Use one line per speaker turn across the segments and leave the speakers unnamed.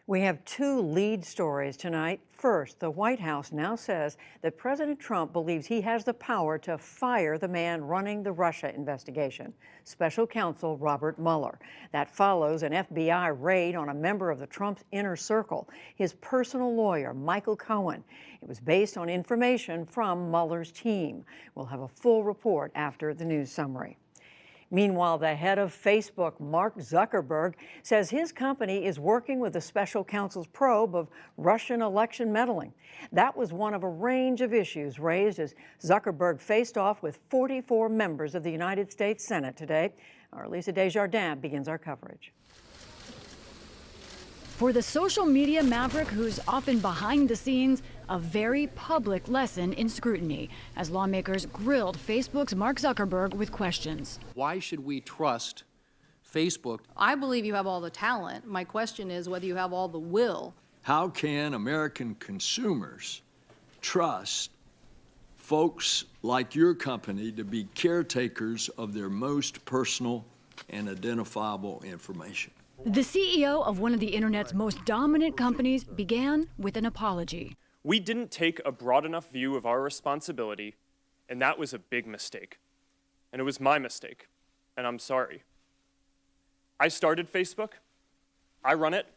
We have two lead stories tonight. First, the White House now says that President Trump believes he has the power to fire the man running the Russia investigation, Special Counsel Robert Mueller. That follows an FBI raid on a member of the Trump's inner circle, his personal lawyer, Michael Cohen. It was based on information from Mueller's team. We'll have a full report after the news summary. Meanwhile, the head of Facebook, Mark Zuckerberg, says his company is working with the special counsel's probe of Russian election meddling. That was one of a range of issues raised as Zuckerberg faced off with 44 members of the United States Senate today. Our Lisa Desjardins begins our coverage.
For the social media maverick who's often behind the scenes, a very public lesson in scrutiny as lawmakers grilled Facebook's Mark Zuckerberg with questions.
Why should we trust Facebook?
I believe you have all the talent. My question is whether you have all the will.
How can American consumers trust folks like your company to be caretakers of their most personal and identifiable information?
The CEO of one of the internet's most dominant companies began with an apology.
We didn't take a broad enough view of our responsibility, and that was a big mistake. And it was my mistake, and I'm sorry. I started Facebook, I run it,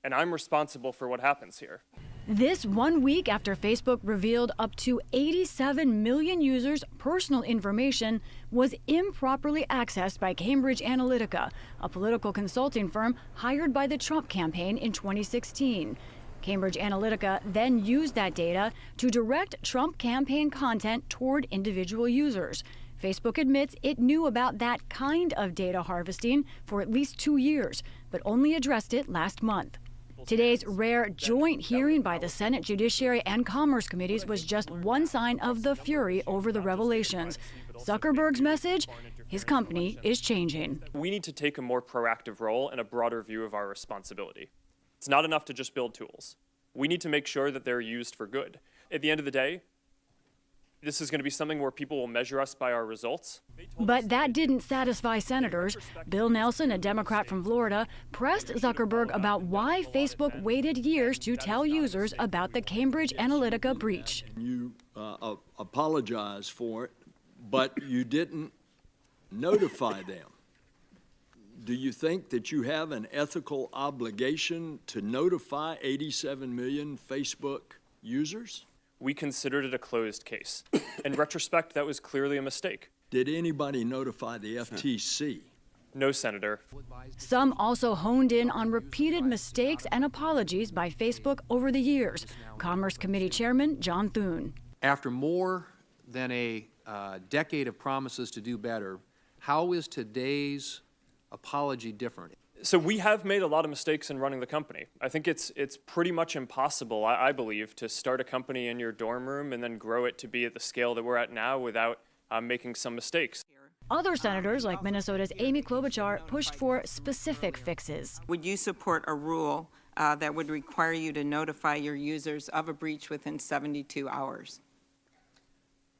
and I'm responsible for what happens here.
This 1 week after Facebook revealed up to 87 million users' personal information was improperly accessed by Cambridge Analytica, a political consulting firm hired by the Trump campaign in 2016. Cambridge Analytica then used that data to direct Trump campaign content toward individual users. Facebook admits it knew about that kind of data harvesting for at least 2 years, but only addressed it last month. Today's rare joint hearing by the Senate Judiciary and Commerce Committees was just one sign of the fury over the revelations. Zuckerberg's message? His company is changing.
We need to take a more proactive role and a broader view of our responsibility. It's not enough to just build tools. We need to make sure that they're used for good. At the end of the day, this is going to be something where people will measure us by our results.
But that didn't satisfy senators. Bill Nelson, a Democrat from Florida, pressed Zuckerberg about why Facebook waited years to tell users about the Cambridge Analytica breach.
You apologize for it, but you didn't notify them. Do you think that you have an ethical obligation to notify 87 million Facebook users?
We considered it a closed case. In retrospect, that was clearly a mistake.
Did anybody notify the FTC?
No, Senator.
Some also honed in on repeated mistakes and apologies by Facebook over the years. Commerce Committee Chairman John Thune.
After more than a decade of promises to do better, how is today's apology different?
So we have made a lot of mistakes in running the company. I think it's pretty much impossible, I believe, to start a company in your dorm room and then grow it to be at the scale that we're at now without making some mistakes.
Other senators, like Minnesota's Amy Klobuchar, pushed for specific fixes.
Would you support a rule that would require you to notify your users of a breach within 72 hours?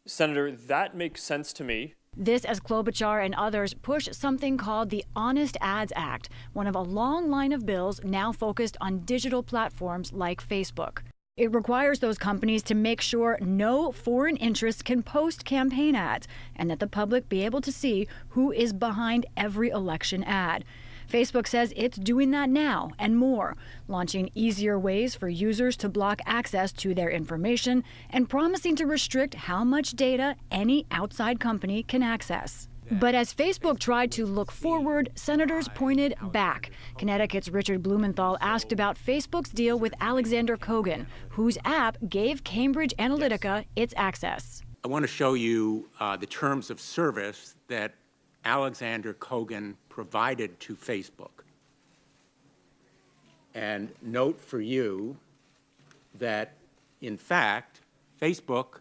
Senator, that makes sense to me.
This as Klobuchar and others push something called the Honest Ads Act, one of a long line of bills now focused on digital platforms like Facebook. It requires those companies to make sure no foreign interests can post campaign ads and that the public be able to see who is behind every election ad. Facebook says it's doing that now and more, launching easier ways for users to block access to their information and promising to restrict how much data any outside company can access. But as Facebook tried to look forward, senators pointed back. Connecticut's Richard Blumenthal asked about Facebook's deal with Alexander Kogan, whose app gave Cambridge Analytica its access.
I want to show you the terms of service that Alexander Kogan provided to Facebook. And note for you that, in fact, Facebook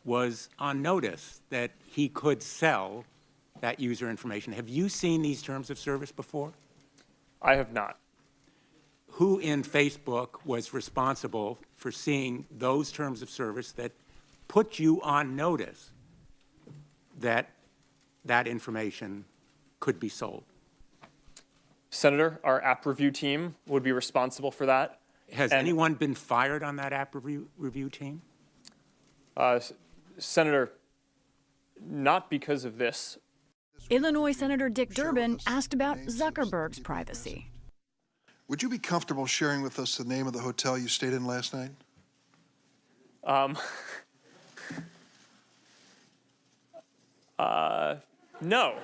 was on notice that he could sell that user information. Have you seen these terms of service before?
I have not.
Who in Facebook was responsible for seeing those terms of service that put you on notice that that information could be sold?
Senator, our app review team would be responsible for that.
Has
And-
anyone been fired on that app review team?
Senator, not because of this.
Illinois Senator Dick Durbin asked about Zuckerberg's privacy.
Would you be comfortable sharing with us the name of the hotel you stayed in last night?
No.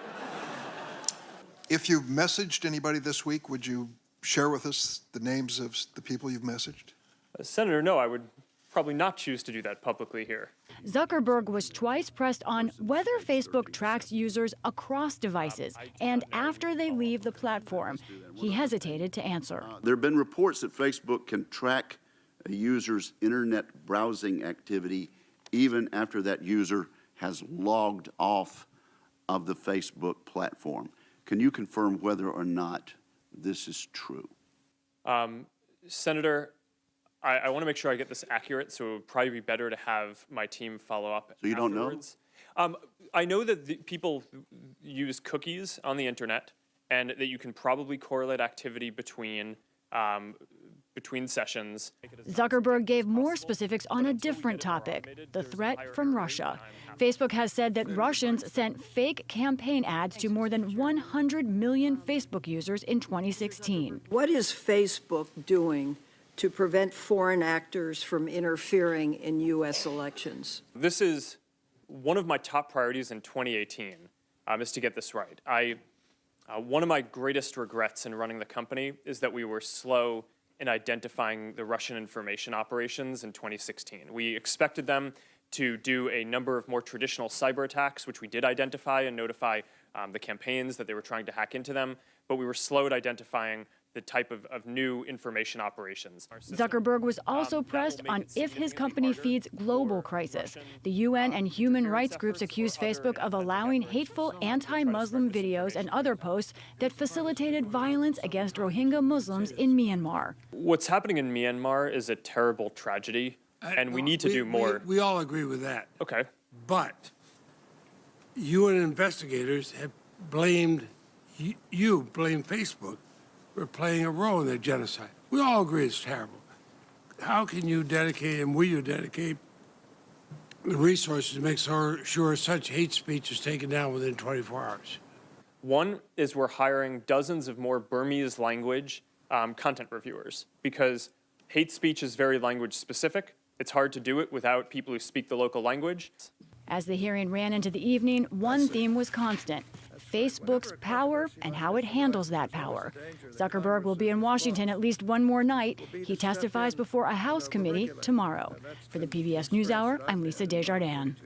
If you've messaged anybody this week, would you share with us the names of the people you've messaged?
Senator, no, I would probably not choose to do that publicly here.
Zuckerberg was twice pressed on whether Facebook tracks users across devices and after they leave the platform. He hesitated to answer.
There have been reports that Facebook can track a user's internet browsing activity even after that user has logged off of the Facebook platform. Can you confirm whether or not this is true?
Senator, I want to make sure I get this accurate, so it would probably be better to have my team follow up.
So you don't know?
afterwards. I know that people use cookies on the internet, and that you can probably correlate activity between sessions.
Zuckerberg gave more specifics on a different topic, the threat from Russia. Facebook has said that Russians sent fake campaign ads to more than 100 million Facebook users in 2016.
What is Facebook doing to prevent foreign actors from interfering in U.S. elections?
This is one of my top priorities in 2018, is to get this right. One of my greatest regrets in running the company is that we were slow in identifying the Russian information operations in 2016. We expected them to do a number of more traditional cyber attacks, which we did identify and notify the campaigns that they were trying to hack into them, but we were slow at identifying the type of new information operations.
Zuckerberg was also pressed on if his company feeds global crisis. The UN and human rights groups accuse Facebook of allowing hateful anti-Muslim videos and other posts that facilitated violence against Rohingya Muslims in Myanmar.
What's happening in Myanmar is a terrible tragedy, and we need to do more.
We all agree with that.
Okay.
But UN investigators have blamed, you blame Facebook for playing a role in their genocide. We all agree it's terrible. How can you dedicate, and will you dedicate, the resources to make sure such hate speech is taken down within 24 hours?
One is we're hiring dozens of more Burmese language content reviewers, because hate speech is very language specific. It's hard to do it without people who speak the local language.
As the hearing ran into the evening, one theme was constant: Facebook's power and how it handles that power. Zuckerberg will be in Washington at least one more night. He testifies before a House committee tomorrow. For the PBS NewsHour, I'm Lisa Desjardins.